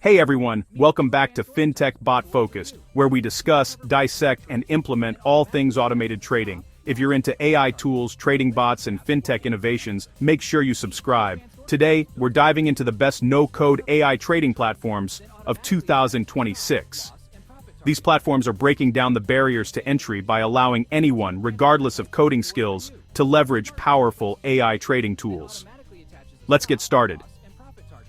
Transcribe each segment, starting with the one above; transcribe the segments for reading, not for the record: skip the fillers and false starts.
Hey everyone, welcome back to Fintech Bot Focused, where we discuss, dissect, and implement all things automated trading. If you're into AI tools, trading bots, and fintech innovations, make sure you subscribe. Today, we're diving into the best no-code AI trading platforms of 2026. These platforms are breaking down the barriers to entry by allowing anyone, regardless of coding skills, to leverage powerful AI trading tools. Let's get started.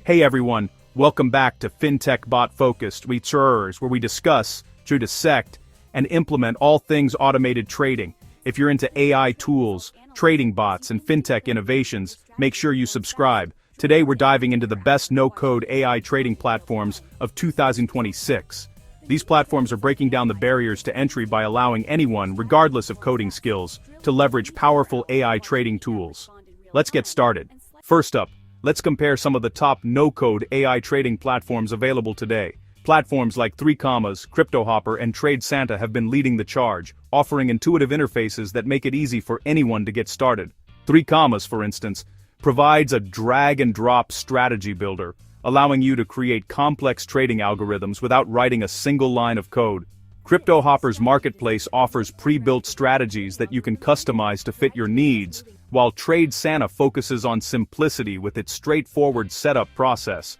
Hey everyone, welcome back to Fintech Bot Focused, where we discuss, dissect, and implement all things automated trading. If you're into AI tools, trading bots, and fintech innovations, make sure you subscribe. Today we're diving into the best no-code AI trading platforms of 2026. These platforms are breaking down the barriers to entry by allowing anyone, regardless of coding skills, to leverage powerful AI trading tools. Let's get started. First up, let's compare some of the top no-code AI trading platforms available today. Platforms like 3, CryptoHopper, and TradeSanta have been leading the charge, offering intuitive interfaces that make it easy for anyone to get started. 3, for instance, provides a drag-and-drop strategy builder, allowing you to create complex trading algorithms without writing a single line of code. CryptoHopper's marketplace offers pre-built strategies that you can customize to fit your needs, while TradeSanta focuses on simplicity with its straightforward setup process.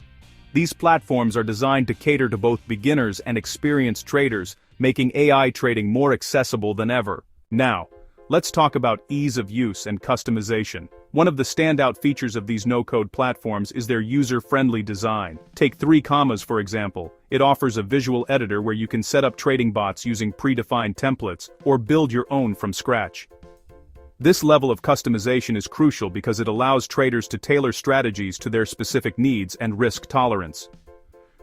These platforms are designed to cater to both beginners and experienced traders, making AI trading more accessible than ever. Now, let's talk about ease of use and customization. One of the standout features of these no-code platforms is their user-friendly design. Take 3, for example. It offers a visual editor where you can set up trading bots using predefined templates, or build your own from scratch. This level of customization is crucial because it allows traders to tailor strategies to their specific needs and risk tolerance.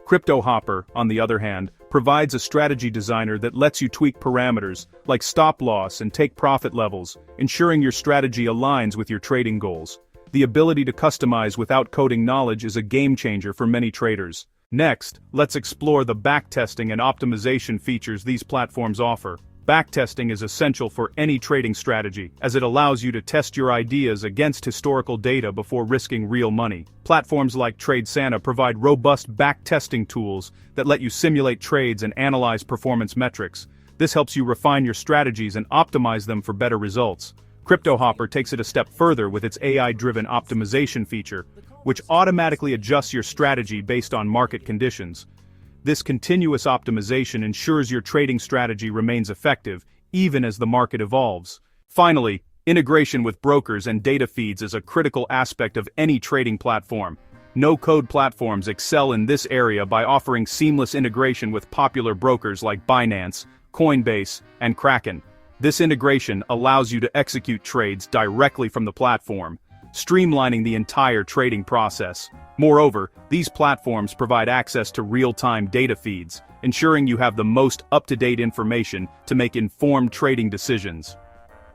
CryptoHopper, on the other hand, provides a strategy designer that lets you tweak parameters, like stop loss and take profit levels, ensuring your strategy aligns with your trading goals. The ability to customize without coding knowledge is a game-changer for many traders. Next, let's explore the backtesting and optimization features these platforms offer. Backtesting is essential for any trading strategy, as it allows you to test your ideas against historical data before risking real money. Platforms like TradeSanta provide robust backtesting tools that let you simulate trades and analyze performance metrics. This helps you refine your strategies and optimize them for better results. CryptoHopper takes it a step further with its AI-driven optimization feature, which automatically adjusts your strategy based on market conditions. This continuous optimization ensures your trading strategy remains effective, even as the market evolves. Finally, integration with brokers and data feeds is a critical aspect of any trading platform. No-code platforms excel in this area by offering seamless integration with popular brokers like Binance, Coinbase, and Kraken. This integration allows you to execute trades directly from the platform, streamlining the entire trading process. Moreover, these platforms provide access to real-time data feeds, ensuring you have the most up-to-date information to make informed trading decisions.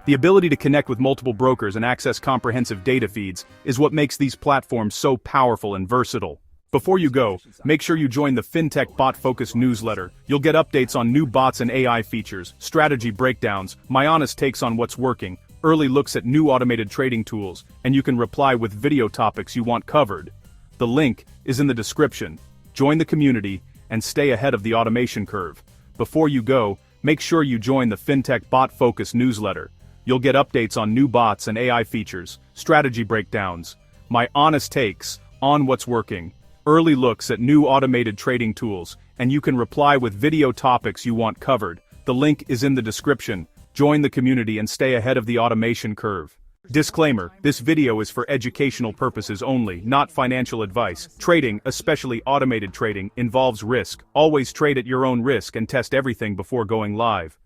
The ability to connect with multiple brokers and access comprehensive data feeds is what makes these platforms so powerful and versatile. Before you go, make sure you join the Fintech Bot Focus newsletter. You'll get updates on new bots and AI features, strategy breakdowns, my honest takes on what's working, early looks at new automated trading tools, and you can reply with video topics you want covered. The link is in the description. Join the community and stay ahead of the automation curve. Before you go, make sure you join the Fintech Bot Focus newsletter. You'll get updates on new bots and AI features, strategy breakdowns, my honest takes on what's working, early looks at new automated trading tools, and you can reply with video topics you want covered. The link is in the description. Join the community and stay ahead of the automation curve. Disclaimer, this video is for educational purposes only, not financial advice. Trading, especially automated trading, involves risk. Always trade at your own risk and test everything before going live.